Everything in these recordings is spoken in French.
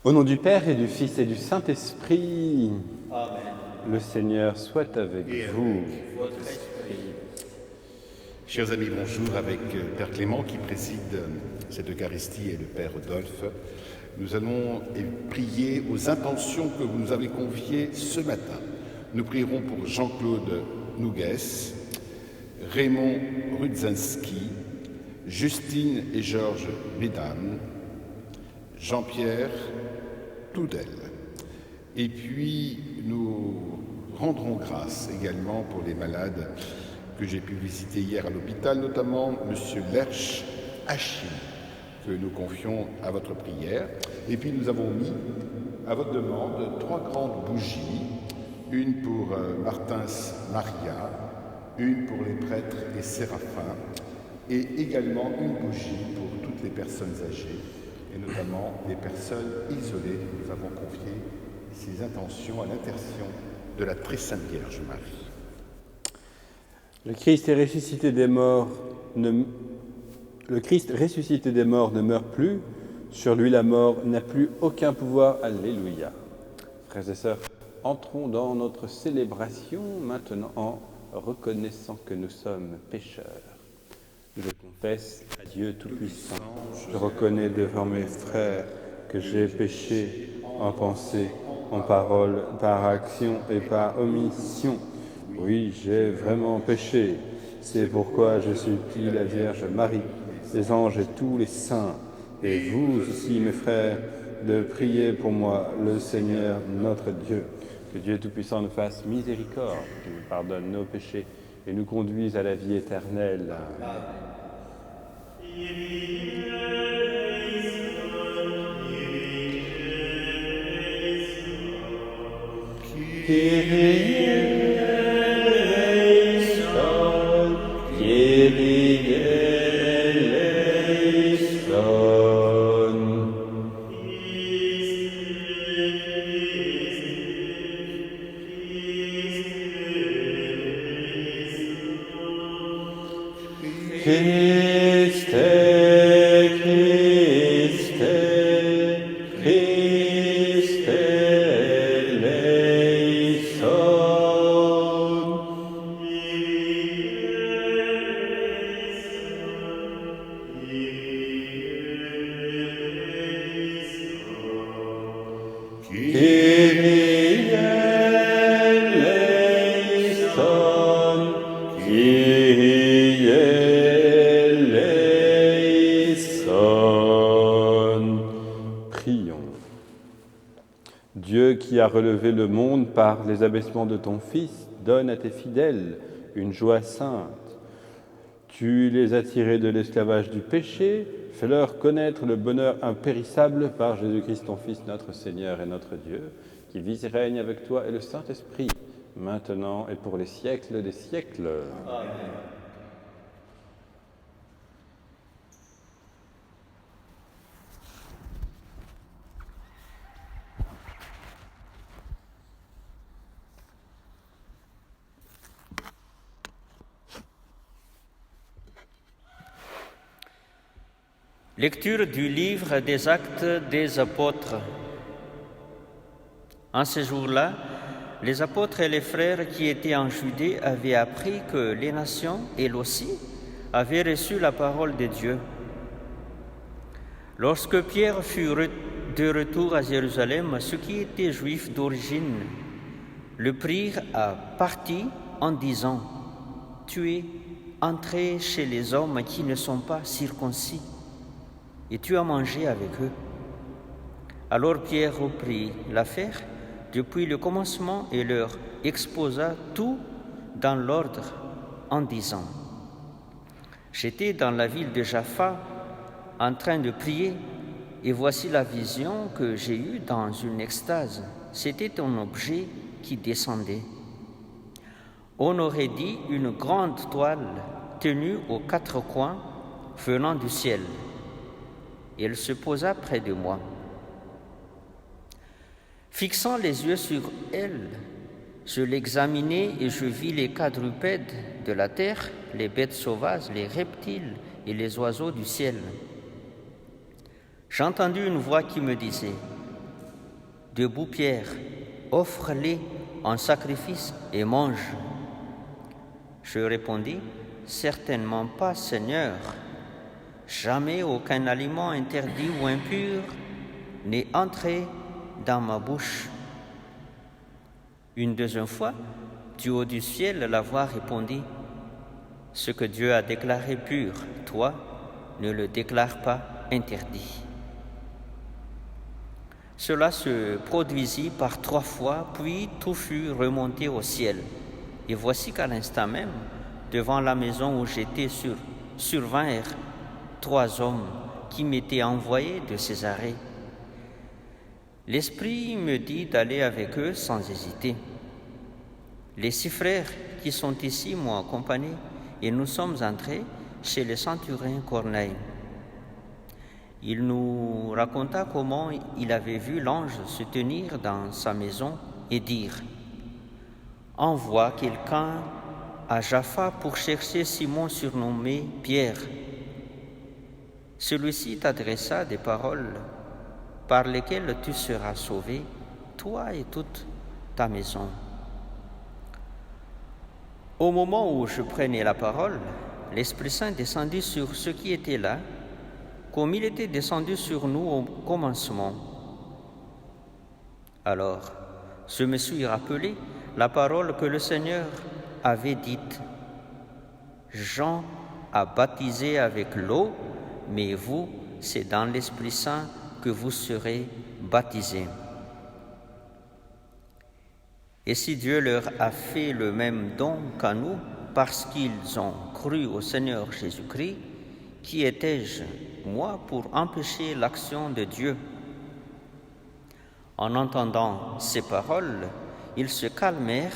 Au nom du Père et du Fils et du Saint-Esprit, Amen. le Seigneur soit avec vous. Votre esprit. Chers amis, bonjour. Avec Père Clément qui préside cette Eucharistie et le Père Rodolphe, nous allons prier aux intentions que vous nous avez confiées ce matin. Nous prierons pour Jean-Claude Nougès, Raymond Rudzinski, Justine et Georges Bédam, Jean-Pierre Toudel. Et puis nous rendrons grâce également pour les malades que j'ai pu visiter hier à l'hôpital, notamment M. Lerch Achille, que nous confions à votre prière. Et puis nous avons mis à votre demande 3 grandes bougies, une pour Martins Maria, une pour les prêtres et séraphins, et également une bougie pour toutes les personnes âgées, et notamment les personnes isolées. Nous avons confié ces intentions à l'intercession de la très sainte Vierge Marie. Le Christ ressuscité des morts ne meurt plus. Sur lui, la mort n'a plus aucun pouvoir. Alléluia. Frères et sœurs, entrons dans notre célébration maintenant en reconnaissant que nous sommes pécheurs. Je confesse à Dieu Tout-Puissant, je reconnais devant mes frères que j'ai péché en pensée, en parole, par action et par omission. Oui, j'ai vraiment péché. C'est pourquoi je supplie la Vierge Marie, les anges et tous les saints, et vous aussi, mes frères, de prier pour moi, le Seigneur notre Dieu. Que Dieu Tout-Puissant nous fasse miséricorde, qu'il nous pardonne nos péchés et nous conduise à la vie éternelle. Dieu qui a relevé le monde par les abaissements de ton Fils, donne à tes fidèles une joie sainte. Tu les as tirés de l'esclavage du péché, fais-leur connaître le bonheur impérissable par Jésus-Christ ton Fils, notre Seigneur et notre Dieu, qui vit et règne avec toi et le Saint-Esprit, maintenant et pour les siècles des siècles. Amen. Lecture du livre des Actes des Apôtres. En ce jour-là, les apôtres et les frères qui étaient en Judée avaient appris que les nations, elles aussi, avaient reçu la parole de Dieu. Lorsque Pierre fut de retour à Jérusalem, ceux qui étaient juifs d'origine le prirent à partie en disant « Tu es entré chez les hommes qui ne sont pas circoncis, et tu as mangé avec eux. » Alors Pierre reprit l'affaire depuis le commencement et leur exposa tout dans l'ordre en disant « J'étais dans la ville de Jaffa en train de prier, et voici la vision que j'ai eue dans une extase. C'était un objet qui descendait. On aurait dit une grande toile tenue aux 4 coins venant du ciel. Et elle se posa près de moi. Fixant les yeux sur elle, je l'examinai et je vis les quadrupèdes de la terre, les bêtes sauvages, les reptiles et les oiseaux du ciel. J'entendis une voix qui me disait Debout, Pierre, offre-les en sacrifice et mange. Je répondis, certainement pas, Seigneur. Jamais aucun aliment interdit ou impur n'est entré dans ma bouche. Une deuxième fois, du haut du ciel, la voix répondit, ce que Dieu a déclaré pur, toi, ne le déclare pas interdit. Cela se produisit par 3 fois, puis tout fut remonté au ciel. Et voici qu'à l'instant même, devant la maison où j'étais, survinrent 3 hommes qui m'étaient envoyés de Césarée. L'Esprit me dit d'aller avec eux sans hésiter. Les 6 frères qui sont ici m'ont accompagné et nous sommes entrés chez le centurion Corneille. Il nous raconta comment il avait vu l'ange se tenir dans sa maison et dire « Envoie quelqu'un à Jaffa pour chercher Simon surnommé Pierre. Celui-ci t'adressa des paroles par lesquelles tu seras sauvé, toi et toute ta maison. » Au moment où je prenais la parole, l'Esprit Saint descendit sur ceux qui étaient là, comme il était descendu sur nous au commencement. Alors, je me suis rappelé la parole que le Seigneur avait dite. Jean a baptisé avec l'eau, mais vous, c'est dans l'Esprit Saint que vous serez baptisés. Et si Dieu leur a fait le même don qu'à nous, parce qu'ils ont cru au Seigneur Jésus-Christ, qui étais-je, moi, pour empêcher l'action de Dieu? En entendant ces paroles, ils se calmèrent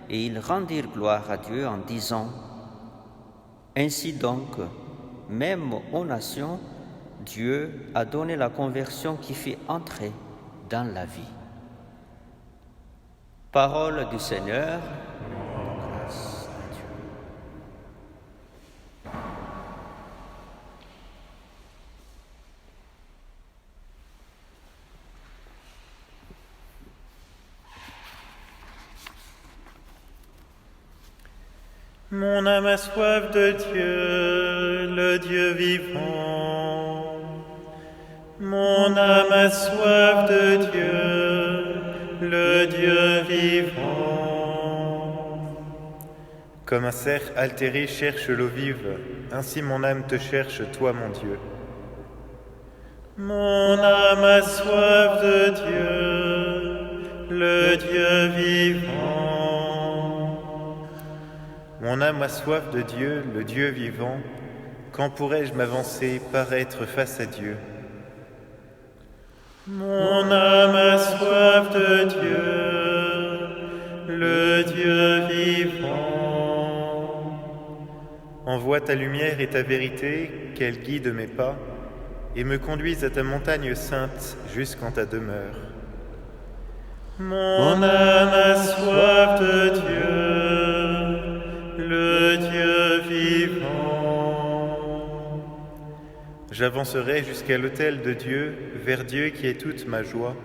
et ils rendirent gloire à Dieu en disant « Ainsi donc, même aux nations, Dieu a donné la conversion qui fait entrer dans la vie. » Parole du Seigneur. Grâce à Dieu. Mon âme a soif de Dieu, le Dieu vivant. Mon âme a soif de Dieu, le Dieu vivant. Comme un cerf altéré cherche l'eau vive, ainsi mon âme te cherche, toi mon Dieu. Mon âme a soif de Dieu, le Dieu vivant. Mon âme a soif de Dieu, le Dieu vivant. Quand pourrais-je m'avancer, paraître face à Dieu? Mon âme a soif de Dieu, le Dieu vivant. Envoie ta lumière et ta vérité, qu'elle guide mes pas, et me conduise à ta montagne sainte jusqu'en ta demeure. Mon âme a soif de Dieu, le Dieu vivant. J'avancerai jusqu'à l'autel de Dieu, vers Dieu qui est toute ma joie.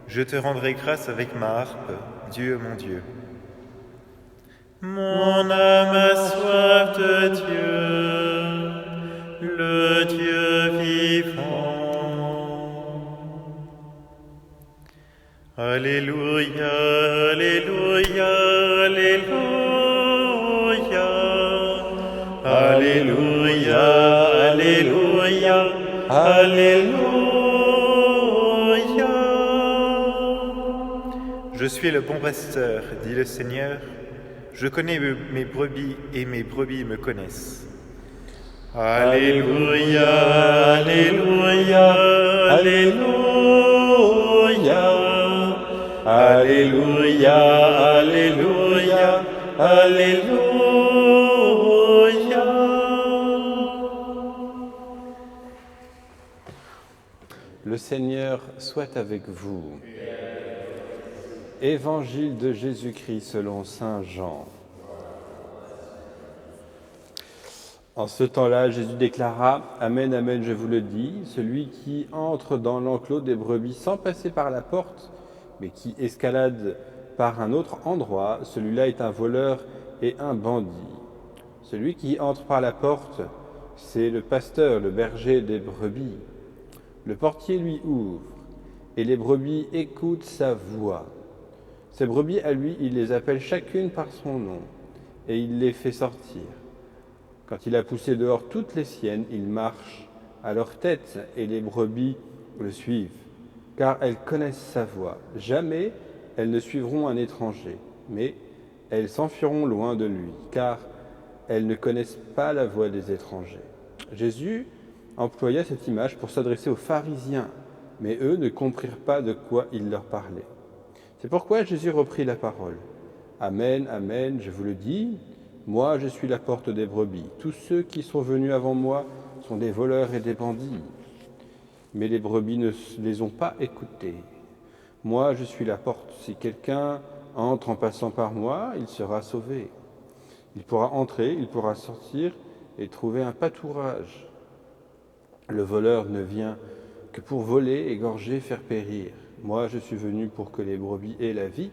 Je te rendrai grâce avec ma harpe, Dieu mon Dieu. Mon âme a soif de Dieu, le Dieu vivant. Alléluia, alléluia, alléluia. Alléluia, alléluia, alléluia. Je suis le bon pasteur, dit le Seigneur. Je connais mes brebis et mes brebis me connaissent. Alléluia, alléluia, alléluia. Alléluia, alléluia, alléluia. Le Seigneur soit avec vous. Évangile de Jésus-Christ selon saint Jean. En ce temps-là, Jésus déclara « Amen, amen, je vous le dis, celui qui entre dans l'enclos des brebis sans passer par la porte, mais qui escalade par un autre endroit, celui-là est un voleur et un bandit. Celui qui entre par la porte, c'est le pasteur, le berger des brebis. Le portier lui ouvre, et les brebis écoutent sa voix. Ces brebis, à lui, il les appelle chacune par son nom, et il les fait sortir. Quand il a poussé dehors toutes les siennes, il marche à leur tête, et les brebis le suivent, car elles connaissent sa voix. Jamais elles ne suivront un étranger, mais elles s'enfuiront loin de lui, car elles ne connaissent pas la voix des étrangers. Jésus employa cette image pour s'adresser aux pharisiens, mais eux ne comprirent pas de quoi il leur parlait. C'est pourquoi Jésus reprit la parole. Amen, amen, je vous le dis, moi je suis la porte des brebis. Tous ceux qui sont venus avant moi sont des voleurs et des bandits, mais les brebis ne les ont pas écoutés. Moi je suis la porte. Si quelqu'un entre en passant par moi, il sera sauvé. Il pourra entrer, il pourra sortir et trouver un pâturage. Le voleur ne vient que pour voler, égorger, faire périr. Moi, je suis venu pour que les brebis aient la vie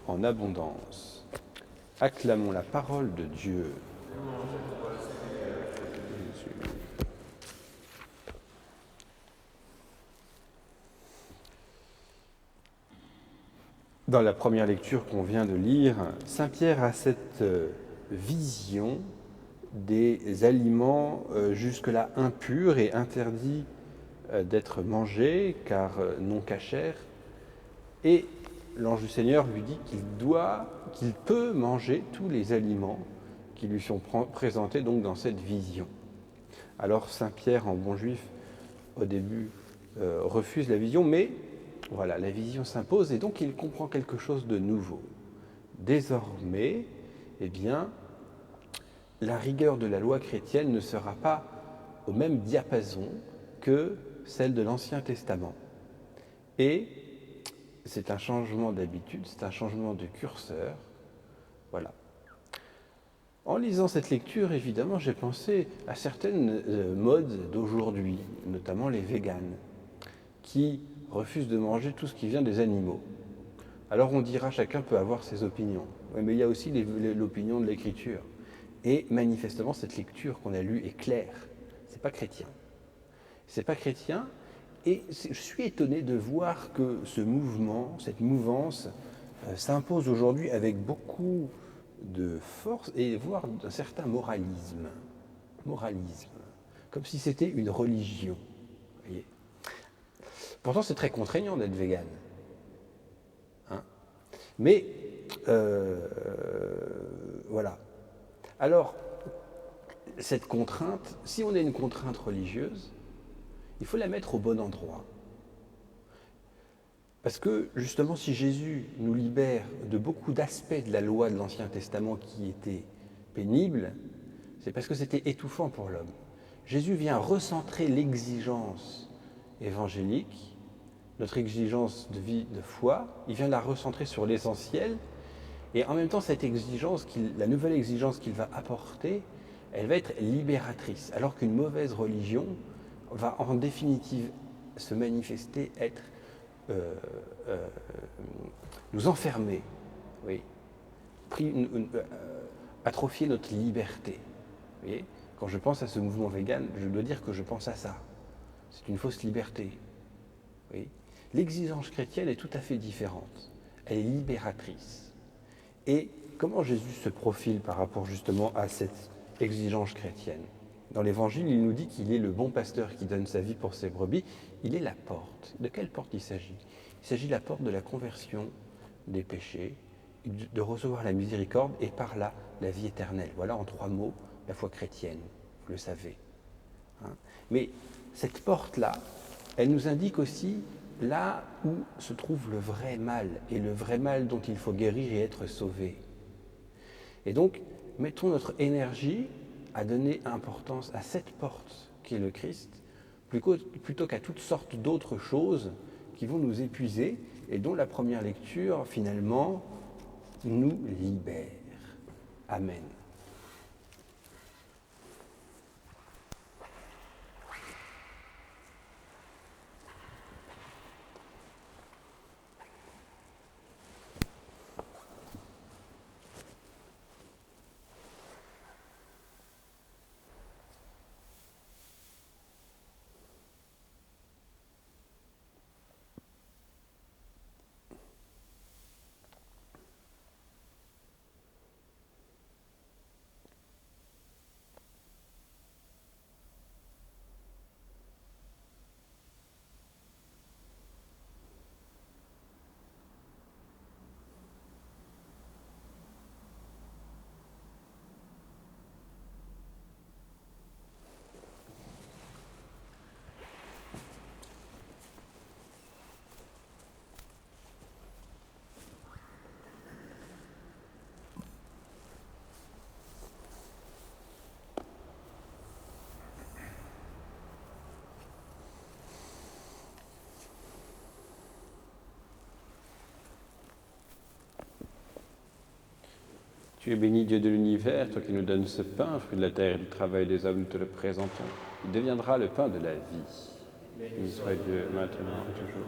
en abondance. Acclamons la parole de Dieu. Dans la première lecture qu'on vient de lire, Saint Pierre a cette vision des aliments jusque-là impurs et interdits d'être mangés, car non cachers. Et l'ange du Seigneur lui dit qu'il peut manger tous les aliments qui lui sont présentés donc dans cette vision. Alors Saint Pierre, en bon juif, au début, refuse la vision, mais voilà, la vision s'impose et donc il comprend quelque chose de nouveau. Désormais, eh bien, la rigueur de la loi chrétienne ne sera pas au même diapason que celle de l'Ancien Testament. Et c'est un changement d'habitude, c'est un changement de curseur. Voilà. En lisant cette lecture, évidemment, j'ai pensé à certaines modes d'aujourd'hui, notamment les véganes, qui refusent de manger tout ce qui vient des animaux. Alors on dira, chacun peut avoir ses opinions. Oui, mais il y a aussi l'opinion de l'Écriture. Et manifestement, cette lecture qu'on a lue est claire. C'est pas chrétien. C'est pas chrétien. Et je suis étonné de voir que ce mouvement, cette mouvance, s'impose aujourd'hui avec beaucoup de force et voire d'un certain moralisme. Moralisme. Comme si c'était une religion. Vous voyez. Pourtant, c'est très contraignant d'être végane. Hein. Mais, voilà. Alors, cette contrainte, si on a une contrainte religieuse, il faut la mettre au bon endroit. Parce que, justement, si Jésus nous libère de beaucoup d'aspects de la loi de l'Ancien Testament qui étaient pénibles, c'est parce que c'était étouffant pour l'homme. Jésus vient recentrer l'exigence évangélique, notre exigence de vie, de foi, il vient la recentrer sur l'essentiel, et en même temps, cette exigence, la nouvelle exigence qu'il va apporter, elle va être libératrice, alors qu'une mauvaise religion va en définitive se manifester, être nous enfermer, oui, atrophier notre liberté. Vous voyez, quand je pense à ce mouvement vegan, je dois dire que je pense à ça. C'est une fausse liberté. Oui. L'exigence chrétienne est tout à fait différente. Elle est libératrice. Et comment Jésus se profile par rapport justement à cette exigence chrétienne ? Dans l'Évangile, il nous dit qu'il est le bon pasteur qui donne sa vie pour ses brebis. Il est la porte. De quelle porte il s'agit ? Il s'agit de la porte de la conversion des péchés, de recevoir la miséricorde et par là, la vie éternelle. Voilà en 3 mots la foi chrétienne, vous le savez. Hein ? Mais cette porte-là, elle nous indique aussi là où se trouve le vrai mal, et le vrai mal dont il faut guérir et être sauvé. Et donc, mettons notre énergie à donner importance à cette porte qui est le Christ, plutôt qu'à toutes sortes d'autres choses qui vont nous épuiser et dont la première lecture, finalement, nous libère. Amen. Tu es béni, Dieu de l'univers, toi qui nous donnes ce pain, fruit de la terre et du travail des hommes, nous te le présentons. Il deviendra le pain de la vie. Béni soit Dieu, maintenant et toujours.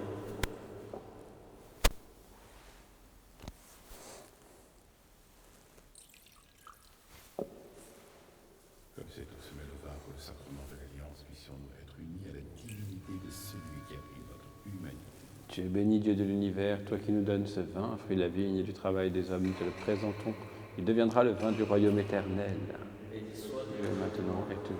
Comme c'est au sommet le vin pour le sacrement de l'Alliance, puissions-nous être unis à la divinité de celui qui a pris notre humanité. Tu es béni, Dieu de l'univers, toi qui nous donnes ce vin, fruit de la vigne et du travail des hommes, nous te le présentons. Il deviendra le vin du royaume éternel. Béni soit Dieu, maintenant et toujours.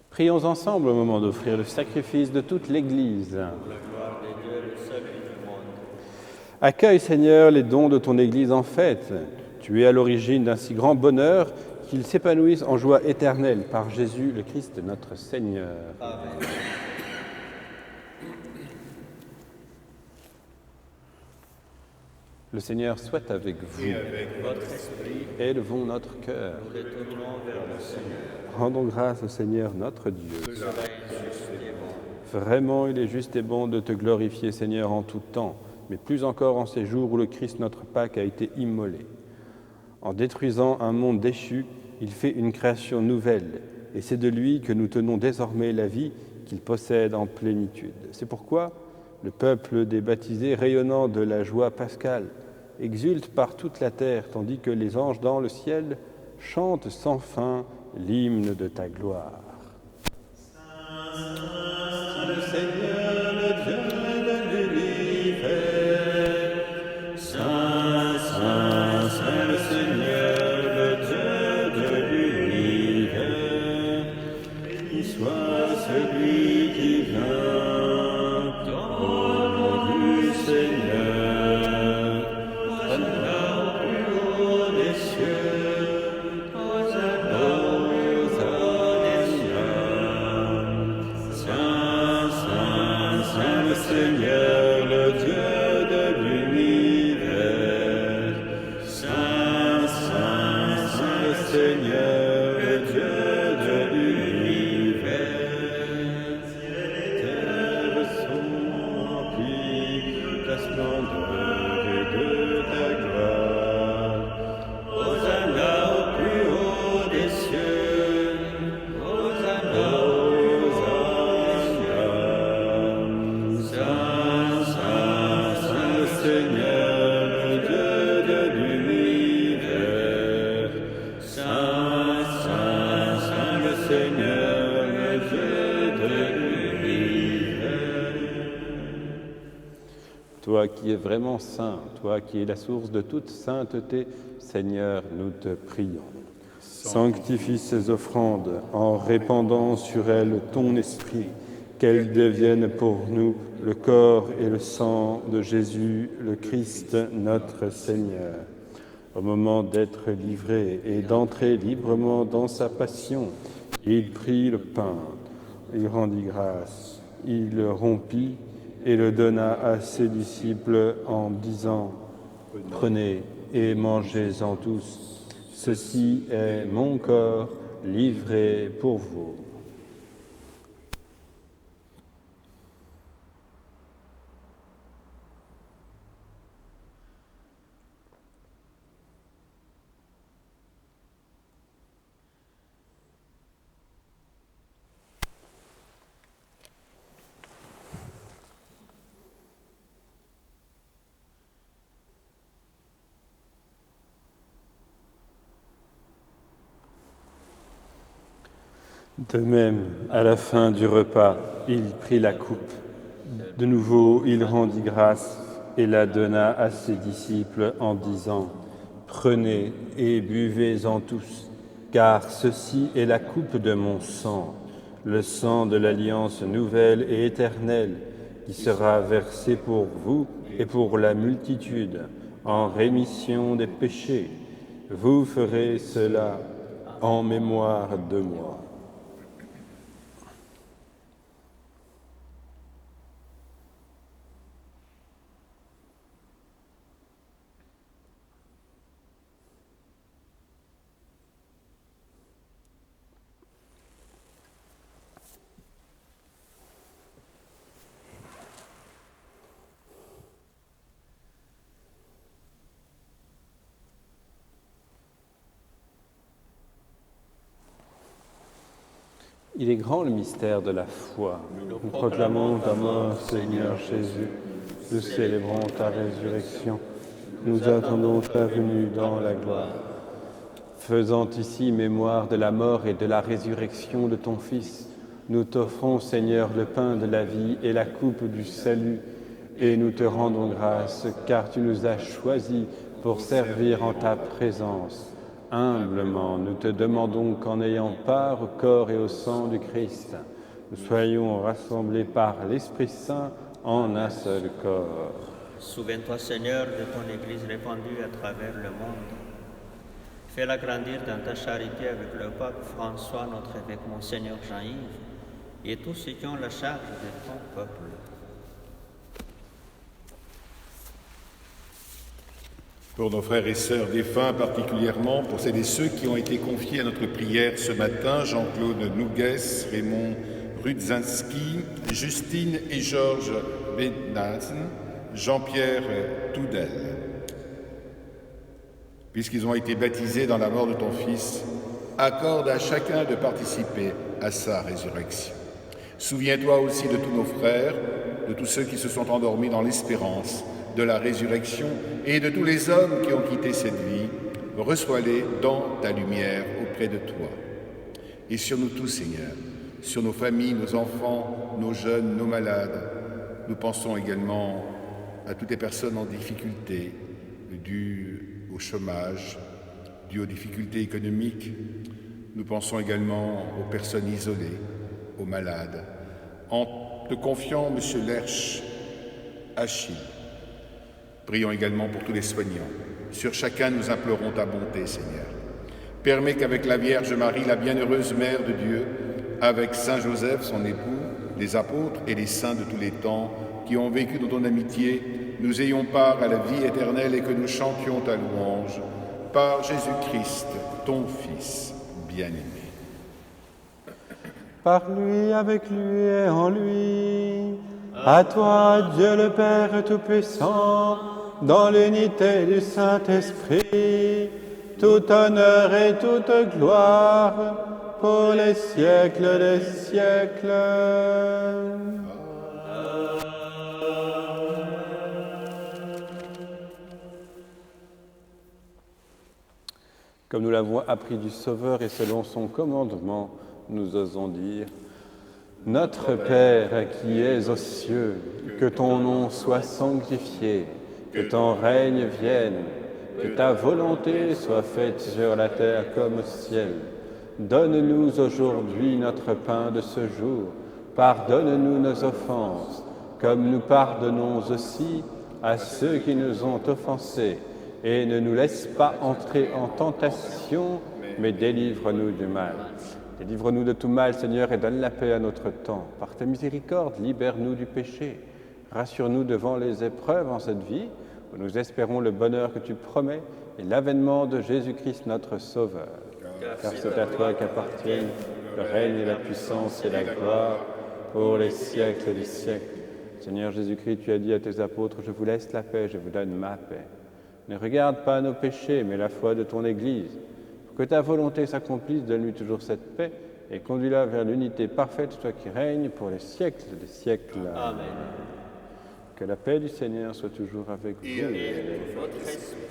Prions ensemble au moment d'offrir le sacrifice de toute l'Église. Accueille, Seigneur, les dons de ton Église en fête. Tu es à l'origine d'un si grand bonheur qu'ils s'épanouissent en joie éternelle par Jésus le Christ, notre Seigneur. Amen. Le Seigneur soit avec vous. Et avec votre esprit, élevons notre cœur. nous les tournons vers le Seigneur. Rendons grâce au Seigneur notre Dieu. Cela est juste et bon. Vraiment, il est juste et bon de te glorifier, Seigneur, en tout temps, mais plus encore en ces jours où le Christ, notre Pâque, a été immolé. En détruisant un monde déchu, il fait une création nouvelle, et c'est de lui que nous tenons désormais la vie qu'il possède en plénitude. C'est pourquoi le peuple des baptisés, rayonnant de la joie pascale, exulte par toute la terre, tandis que les anges dans le ciel chantent sans fin l'hymne de ta gloire. Saint le Seigneur, le Dieu de l'univers. Saint, Saint, Saint le Seigneur, le Dieu de l'univers. Béni soit celui qui vient dans le nom du Seigneur. Hosanna au plus haut des cieux. Hosanna. Seigneur, le Dieu de l'univers. Saint, Saint, Saint le Seigneur, le Dieu de l'univers. Ciel et terre sont remplis de ta splendeur et de ta gloire. Hosanna au plus haut des cieux. Hosanna. Seigneur, le Dieu de l'univers. Saint, Saint, Saint le Seigneur, le Dieu de l'univers. Toi qui es vraiment saint, toi qui es la source de toute sainteté, Seigneur, nous te prions. Sanctifie ces offrandes en répandant sur elles ton esprit, qu'elles deviennent pour nous le corps et le sang de Jésus, le Christ, notre Seigneur. Au moment d'être livré et d'entrer librement dans sa passion, il prit le pain, il rendit grâce, il le rompit et le donna à ses disciples en disant « Prenez et mangez-en tous, ceci est mon corps livré pour vous. » De même, à la fin du repas, il prit la coupe. De nouveau, il rendit grâce et la donna à ses disciples en disant « Prenez et buvez-en tous, car ceci est la coupe de mon sang, le sang de l'alliance nouvelle et éternelle, qui sera versé pour vous et pour la multitude, en rémission des péchés. Vous ferez cela en mémoire de moi. » Il est grand le mystère de la foi. Nous proclamons ta mort, Seigneur Jésus. Nous célébrons ta résurrection. Nous attendons ta venue dans la gloire. Faisant ici mémoire de la mort et de la résurrection de ton Fils, nous t'offrons, Seigneur, le pain de la vie et la coupe du salut, et nous te rendons grâce, car tu nous as choisis pour servir en ta présence. Humblement, nous te demandons qu'en ayant part au corps et au sang du Christ, nous soyons rassemblés par l'Esprit Saint en un seul corps. Souviens-toi, Seigneur, de ton Église répandue à travers le monde. Fais-la grandir dans ta charité avec le pape François, notre évêque Monseigneur Jean-Yves, et tous ceux qui ont la charge de ton peuple. Pour nos frères et sœurs défunts, particulièrement pour celles et ceux qui ont été confiés à notre prière ce matin, Jean-Claude Nougues, Raymond Rudzinski, Justine et Georges Benazn, Jean-Pierre Toudel. Puisqu'ils ont été baptisés dans la mort de ton Fils, accorde à chacun de participer à sa résurrection. Souviens-toi aussi de tous nos frères, de tous ceux qui se sont endormis dans l'espérance de la résurrection et de tous les hommes qui ont quitté cette vie. Reçois-les dans ta lumière auprès de toi. Et sur nous tous, Seigneur, sur nos familles, nos enfants, nos jeunes, nos malades, nous pensons également à toutes les personnes en difficulté, dues au chômage, dues aux difficultés économiques. Nous pensons également aux personnes isolées, aux malades. En te confiant, M. Lerch, Achille, prions également pour tous les soignants. Sur chacun, nous implorons ta bonté, Seigneur. Permets qu'avec la Vierge Marie, la bienheureuse Mère de Dieu, avec Saint Joseph, son époux, les apôtres et les saints de tous les temps qui ont vécu dans ton amitié, nous ayons part à la vie éternelle et que nous chantions ta louange par Jésus-Christ, ton Fils bien-aimé. Par lui, avec lui et en lui, à toi, Dieu le Père Tout-Puissant, dans l'unité du Saint-Esprit, tout honneur et toute gloire pour les siècles des siècles. Comme nous l'avons appris du Sauveur et selon son commandement, nous osons dire: Notre Père qui es aux cieux, que ton nom soit sanctifié, que ton règne vienne, que ta volonté soit faite sur la terre comme au ciel. Donne-nous aujourd'hui notre pain de ce jour. Pardonne-nous nos offenses, comme nous pardonnons aussi à ceux qui nous ont offensés. Et ne nous laisse pas entrer en tentation, mais délivre-nous du mal. Délivre-nous de tout mal, Seigneur, et donne la paix à notre temps. Par ta miséricorde, libère-nous du péché. Rassure-nous devant les épreuves en cette vie, où nous espérons le bonheur que tu promets et l'avènement de Jésus-Christ, notre Sauveur. Car c'est à toi qu'appartiennent le règne et la puissance et la gloire pour les siècles des siècles. Seigneur Jésus-Christ, tu as dit à tes apôtres: je vous laisse la paix, je vous donne ma paix. Ne regarde pas nos péchés, mais la foi de ton Église. Pour que ta volonté s'accomplisse, donne-lui toujours cette paix et conduis-la vers l'unité parfaite, toi qui règnes pour les siècles des siècles. Amen. Que la paix du Seigneur soit toujours avec vous. Et votre esprit.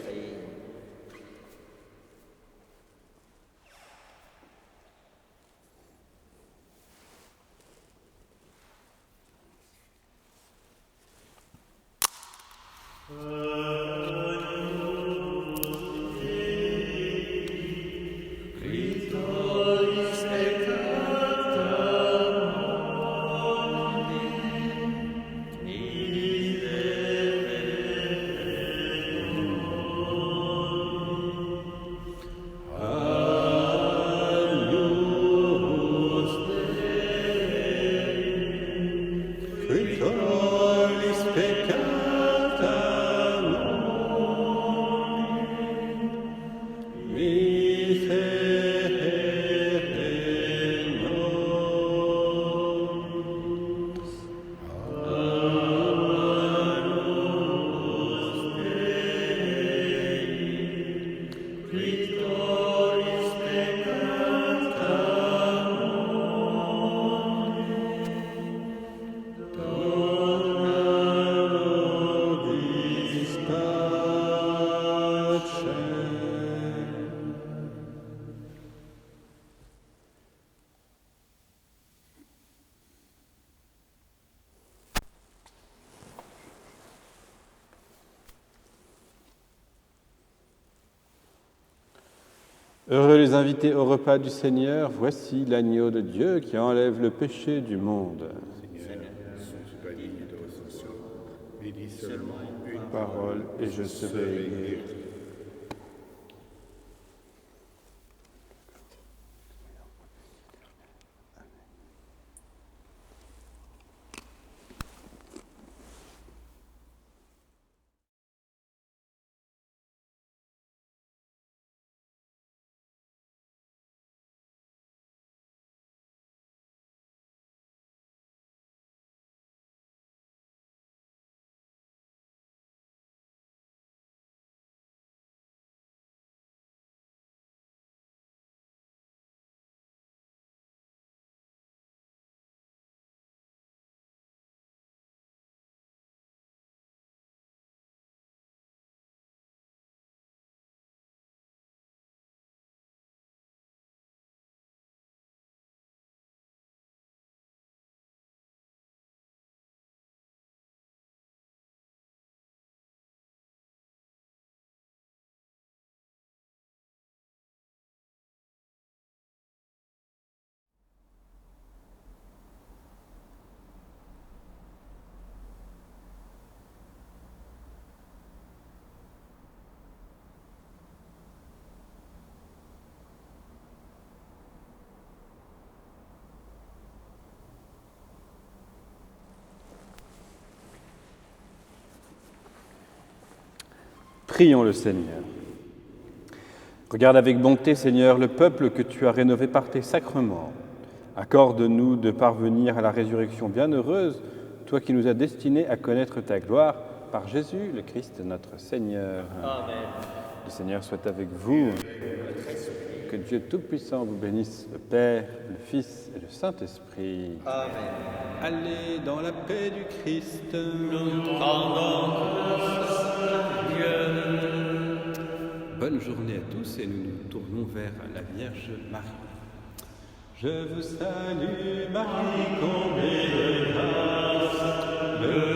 Heureux les invités au repas du Seigneur, voici l'agneau de Dieu qui enlève le péché du monde. Dis seulement une Parole et je serai guéri. Prions le Seigneur. Regarde avec bonté, Seigneur, le peuple que tu as rénové par tes sacrements. Accorde-nous de parvenir à la résurrection bienheureuse, toi qui nous as destinés à connaître ta gloire, par Jésus, le Christ, notre Seigneur. Amen. Le Seigneur soit avec vous. Que Dieu Tout-Puissant vous bénisse, le Père, le Fils et le Saint-Esprit. Amen. Allez dans la paix du Christ. Bonne journée à tous et nous nous tournons vers la Vierge Marie. Je vous salue Marie, comblée de grâce.